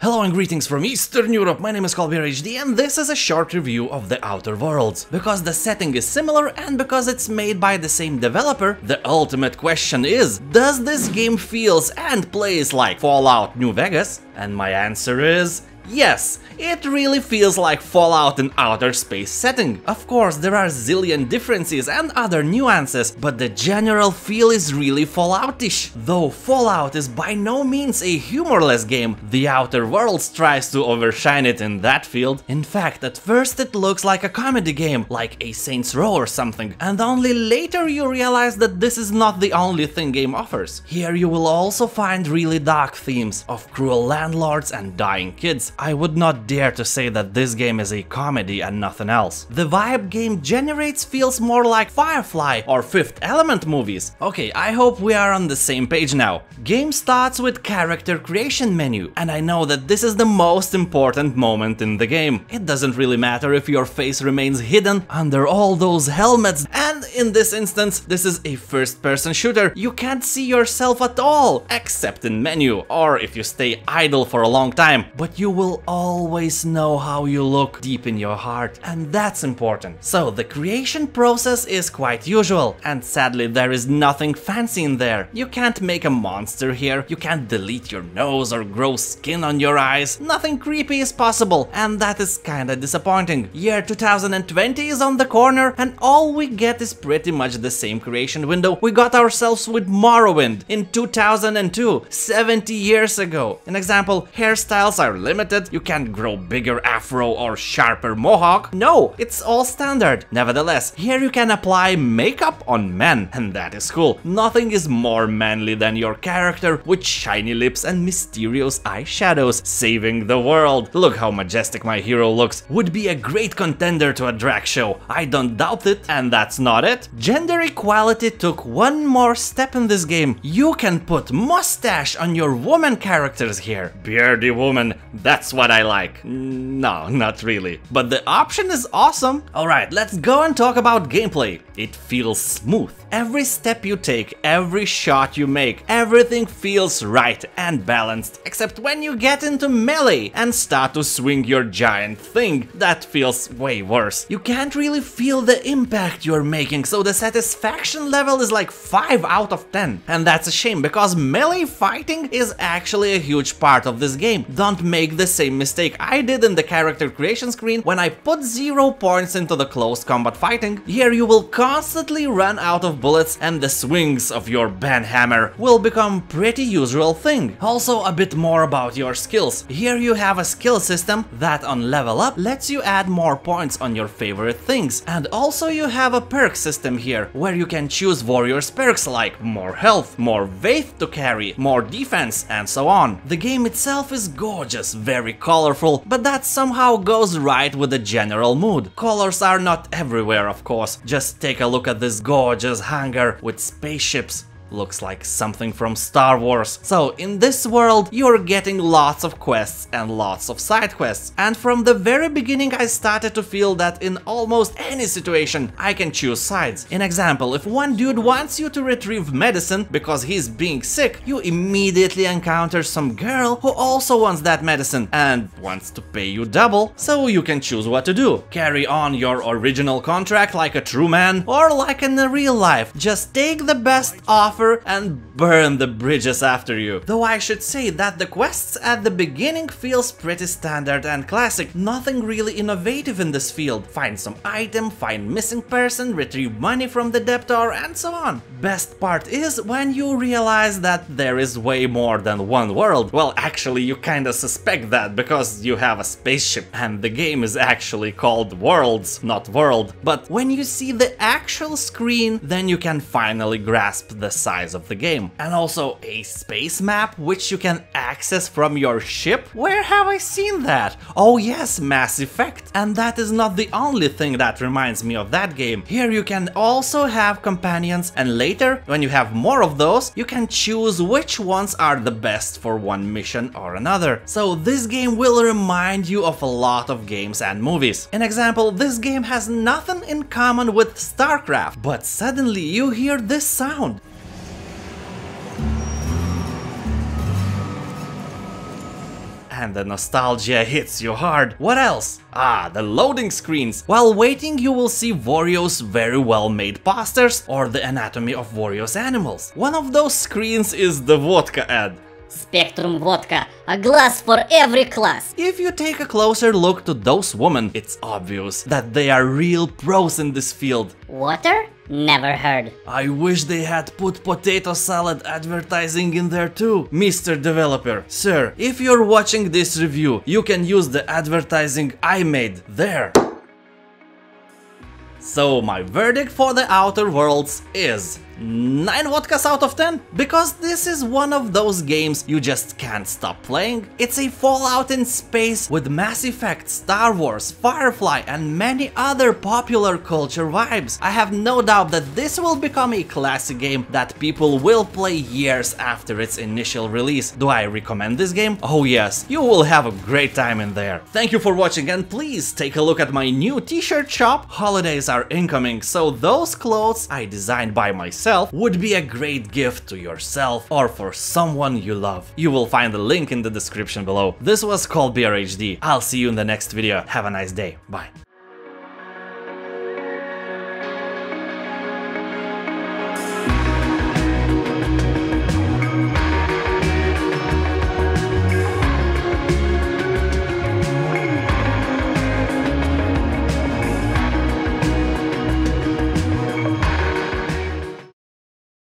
Hello and greetings from Eastern Europe, my name is HD and this is a short review of The Outer Worlds. Because the setting is similar and because it's made by the same developer, the ultimate question is, does this game feels and plays like Fallout New Vegas? And my answer is, yes, it really feels like Fallout in outer space setting. Of course, there are zillion differences and other nuances, but the general feel is really Fallout-ish. Though Fallout is by no means a humorless game, The Outer Worlds tries to overshine it in that field. In fact, at first it looks like a comedy game, like a Saints Row or something, and only later you realize that this is not the only thing game offers. Here you will also find really dark themes of cruel landlords and dying kids. I would not dare to say that this game is a comedy and nothing else. The vibe game generates feels more like Firefly or Fifth Element movies. Okay, I hope we are on the same page now. Game starts with character creation menu, and I know that this is the most important moment in the game. It doesn't really matter if your face remains hidden under all those helmets, and in this instance, this is a first-person shooter. You can't see yourself at all, except in menu, or if you stay idle for a long time, but you will always know how you look deep in your heart, and that's important. So the creation process is quite usual, and sadly there is nothing fancy in there. You can't make a monster here, you can't delete your nose or grow skin on your eyes, nothing creepy is possible, and that is kinda disappointing. Year 2020 is on the corner, and all we get is pretty much the same creation window we got ourselves with Morrowind in 2002, 70 years ago. An example, hairstyles are limited. You can't grow bigger afro or sharper mohawk. No, it's all standard. Nevertheless, here you can apply makeup on men, and that is cool. Nothing is more manly than your character with shiny lips and mysterious eyeshadows saving the world. Look how majestic my hero looks. Would be a great contender to a drag show. I don't doubt it. And that's not it. Gender equality took one more step in this game. You can put mustache on your woman characters here. Beardy woman. That's what I like. No, not really. But the option is awesome. Alright, let's go and talk about gameplay. It feels smooth. Every step you take, every shot you make, everything feels right and balanced, except when you get into melee and start to swing your giant thing. That feels way worse. You can't really feel the impact you're making, so the satisfaction level is like 5 out of 10. And that's a shame, because melee fighting is actually a huge part of this game. Don't make the same mistake I did in the character creation screen when I put 0 points into the close combat fighting. Here you will constantly run out of bullets, and the swings of your banhammer will become pretty usual thing. Also, a bit more about your skills. Here you have a skill system that on level up lets you add more points on your favorite things, and also you have a perk system here where you can choose warriors perks like more health, more faith to carry, more defense, and so on. The game itself is gorgeous, very colorful, but that somehow goes right with the general mood. Colors are not everywhere, of course. Just take a look at this gorgeous hangar with spaceships. Looks like something from Star Wars. So in this world you're getting lots of quests and lots of side quests, and from the very beginning I started to feel that in almost any situation I can choose sides. In example, if one dude wants you to retrieve medicine because he's being sick, you immediately encounter some girl who also wants that medicine and wants to pay you double, so you can choose what to do. Carry on your original contract like a true man, or like in the real life, just take the best offer and burn the bridges after you. Though I should say that the quests at the beginning feels pretty standard and classic, nothing really innovative in this field. Find some item, find missing person, retrieve money from the debtor, and so on. Best part is when you realize that there is way more than one world. Well, actually you kinda suspect that because you have a spaceship and the game is actually called Worlds, not World. But when you see the actual screen, then you can finally grasp the size of the game. And also a space map which you can access from your ship? Where have I seen that? Oh yes, Mass Effect. And that is not the only thing that reminds me of that game. Here you can also have companions, and later, when you have more of those, you can choose which ones are the best for one mission or another. So this game will remind you of a lot of games and movies. An example, this game has nothing in common with StarCraft, but suddenly you hear this sound. and the nostalgia hits you hard. What else? Ah, the loading screens. While waiting, you will see Wario's very well made posters or the anatomy of Wario's animals. One of those screens is the vodka ad. Spectrum vodka, a glass for every class. If you take a closer look to those women, it's obvious that they are real pros in this field. Water? Never heard. I wish they had put potato salad advertising in there too. Mr. Developer, sir, if you're watching this review, you can use the advertising I made there. So my verdict for the Outer Worlds is 9 vodkas out of 10, because this is one of those games you just can't stop playing. It's a Fallout in space with Mass Effect, Star Wars, Firefly and many other popular culture vibes. I have no doubt that this will become a classic game that people will play years after its initial release. Do I recommend this game? Oh yes, you will have a great time in there. Thank you for watching, and please take a look at my new t-shirt shop. Holidays are incoming, so those clothes I designed by myself would be a great gift to yourself or for someone you love. You will find the link in the description below. This was Cold Beer HD. I'll see you in the next video. Have a nice day. Bye.